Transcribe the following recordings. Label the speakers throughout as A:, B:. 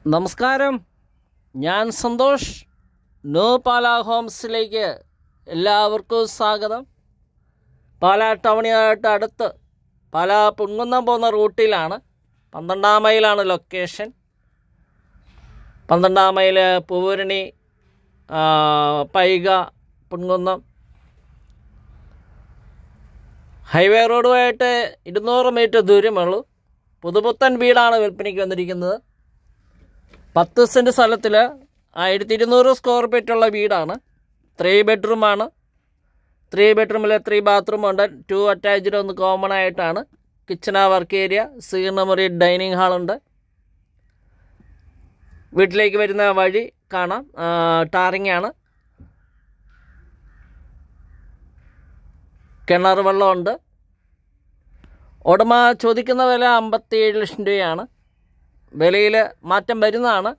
A: നമസ്കാരം, ഞാൻ സന്തോഷ്. ന്യൂ പാല ഹോംസിലേക്ക് എല്ലാവർക്കും സ്വാഗതം. പാലാ ടൗണിനായിട്ട് അടുത്ത് പാലാ പുൻകുന്നം പോകുന്ന റൂട്ടിലാണ്. 12 മൈലാണ് location. 12 mile Poovarani, Paika, Ponkunnam highway റോഡുമായിട്ട് 200 മീറ്റർ ദൂരമുള്ളൂ. പുതുപുത്തൻ വീടാണ് വിൽപ്പനയ്ക്ക് വന്നിരിക്കുന്നത്. 10 സെൻറ്റ് സ്ഥലത്തിൽ 1200 സ്ക്വയർ ഫീറ്റുള്ള വീടാണ്. 3 ബെഡ്റൂമാണ്. 3 ബെഡ്റൂമിൽ 3 ബാത്റൂമുണ്ട്. 2 അറ്റാച്ച്ഡ്, 1 കോമൺ ആയിട്ടാണ്. കിച്ചണ, വർക്ക് ഏരിയ, സീർണമുറി, ഡൈനിങ് ഹാളുണ്ട്. വീട്ടിലേക്ക് വരുന്ന വഴി കാണാം. ടാറിംഗ് ആണ്. കിണർ വെള്ളമുണ്ട്. ഉടമ ചോദിക്കുന്ന വില 57 ലക്ഷം രൂപയാണ്. വിലയിൽ മാറ്റം വരുന്നതാണ്.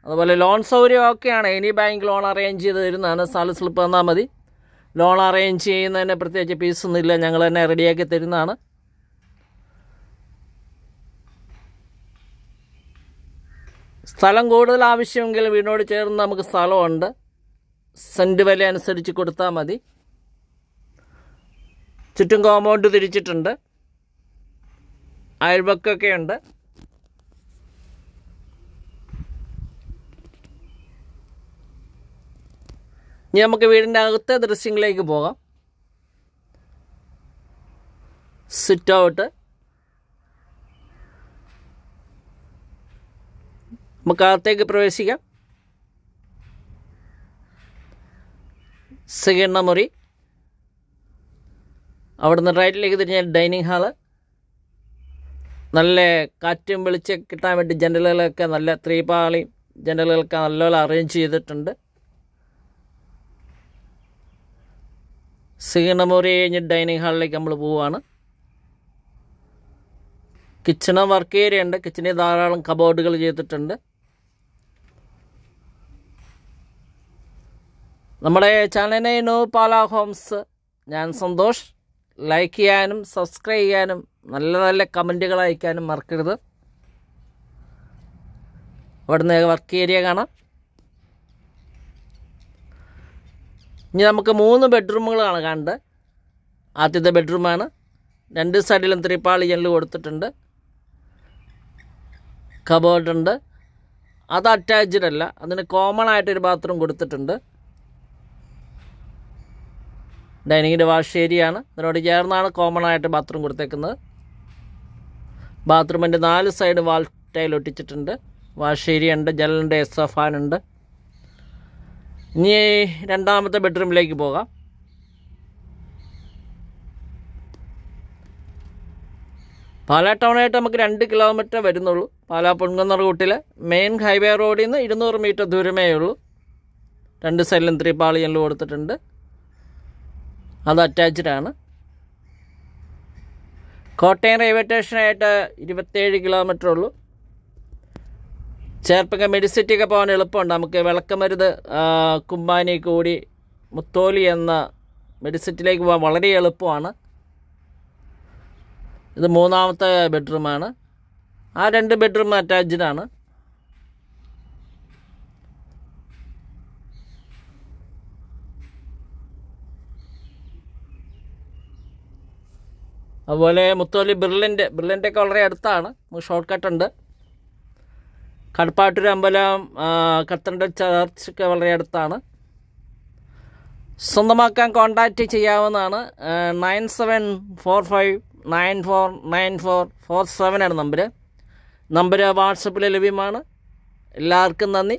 A: അതുപോലെ ലോൺ സൗകര്യം ഒക്കെയാണ്. ഇനി ബാങ്ക് ലോൺ അറേഞ്ച് ചെയ്ത് തരുന്നതാണ്. സാലറി സ്ലിപ്പ് തന്നാൽ മതി. ലോൺ അറേഞ്ച് ചെയ്യുന്നതിന് പ്രത്യേകിച്ച് ഫീസൊന്നുമില്ല, ഞങ്ങൾ തന്നെ റെഡിയാക്കി തരുന്നതാണ്. സ്ഥലം കൂടുതൽ ആവശ്യമെങ്കിൽ വീടിനോട് ചേർന്ന് നമുക്ക് സ്ഥലമുണ്ട്. സെൻറ്റ് വില അനുസരിച്ച് കൊടുത്താൽ മതി. ചുറ്റും കോമ്പൗണ്ട് തിരിച്ചിട്ടുണ്ട്. അയൽവക്കൊക്കെ ഉണ്ട്. ഇനി നമുക്ക് വീടിൻ്റെ അകത്തെ ദൃശ്യങ്ങളിലേക്ക് പോകാം. സിറ്റ് ഔട്ട്, നമുക്ക് അകത്തേക്ക് പ്രവേശിക്കാം. സെക്കൻഡ് മുറി, അവിടുന്ന് റൈറ്റിലേക്ക് തിരിഞ്ഞാൽ ഡൈനിങ് ഹാള്. നല്ല കാറ്റും വെളിച്ചം കിട്ടാൻ വേണ്ടി ജനലുകളൊക്കെ നല്ല 3 പാളി ജനലുകളൊക്കെ നല്ലപോലെ അറേഞ്ച് ചെയ്തിട്ടുണ്ട്. സെക്കൻഡ് മുറി കഴിഞ്ഞ് ഡൈനിങ് ഹാളിലേക്ക് നമ്മൾ പോവുകയാണ്. കിച്ചണ്, വർക്ക് ഏരിയ ഉണ്ട്. കിച്ചണിൽ ധാരാളം കബോർഡുകൾ ചെയ്തിട്ടുണ്ട്. നമ്മുടെ ചാനലിനെ ന്യൂ പാല ഹോംസ്, ഞാൻ സന്തോഷ്. ലൈക്ക് ചെയ്യാനും സബ്സ്ക്രൈബ് ചെയ്യാനും നല്ല നല്ല കമൻറ്റുകൾ അയക്കാനും മറക്കരുത്. അവിടുന്ന് വർക്ക് ഏരിയ കാണാം. ഇനി നമുക്ക് 3 ബെഡ്റൂമുകളാണ് കാണേണ്ടത്. ആദ്യത്തെ ബെഡ്റൂമാണ്. 2 സൈഡിലും 3 പാളി ജനൽ കൊടുത്തിട്ടുണ്ട്. കബോർഡുണ്ട്. അത് അറ്റാച്ച്ഡ് അല്ല, അതിന് കോമൺ ആയിട്ടൊരു ബാത്റൂം കൊടുത്തിട്ടുണ്ട്. ഡൈനിങ്ങിൻ്റെ വാഷ് ഏരിയ ആണ്. അതിനോട് ചേർന്നാണ് കോമൺ ആയിട്ട് ബാത്റൂം കൊടുത്തേക്കുന്നത്. ബാത്റൂമിൻ്റെ 4 സൈഡ് വാൾ ടൈൽ ഒട്ടിച്ചിട്ടുണ്ട്. വാഷ് ഏരിയ ഉണ്ട്. ജനലുണ്ട്. എക്സ്ട്രാ ഫാനുണ്ട്. ഇനി രണ്ടാമത്തെ ബെഡ്റൂമിലേക്ക് പോകാം. പാലാ ടൗണായിട്ട് നമുക്ക് 2 കിലോമീറ്റർ വരുന്നുള്ളൂ. പാലാ പുൻകുന്നം റൂട്ടിൽ മെയിൻ ഹൈവേ റോഡിൽ നിന്ന് 200 മീറ്റർ ദൂരമേ ഉള്ളൂ. 2 സൈഡിലും 3 പാളി ജനൽ കൊടുത്തിട്ടുണ്ട്. അത് അറ്റാച്ച്ഡ് ആണ്. കോട്ടയം റെയിൽവേ സ്റ്റേഷനായിട്ട് 27 കിലോമീറ്റർ ഉള്ളൂ. ചേർപ്പക മെഡിസിറ്റിയൊക്കെ പോകാൻ എളുപ്പമുണ്ട്. നമുക്ക് വിളക്കമരുത്, കുമ്പാനി, കൂടി, മുത്തോലി എന്ന മെഡിസിറ്റിയിലേക്ക് പോകാൻ വളരെ എളുപ്പമാണ്. ഇത് 3ാമത്തെ ബെഡ്റൂമാണ്. ആ 2 ബെഡ്റൂം അറ്റാച്ച്ഡ് ആണ്. അതുപോലെ മുത്തോലി ബിർലിൻ്റെയൊക്കെ വളരെ അടുത്താണ്. ഷോർട്ട് കട്ട് ഉണ്ട്. കടപ്പാട്ടൂർ അമ്പലം, കത്തണ്ട ചർച്ചൊക്കെ വളരെ അടുത്താണ്. സ്വന്തമാക്കാൻ കോൺടാക്റ്റ് ചെയ്യാവുന്നതാണ്. 9745949447 ആണ് നമ്പർ വാട്സപ്പിൽ ലഭ്യമാണ്. എല്ലാവർക്കും നന്ദി.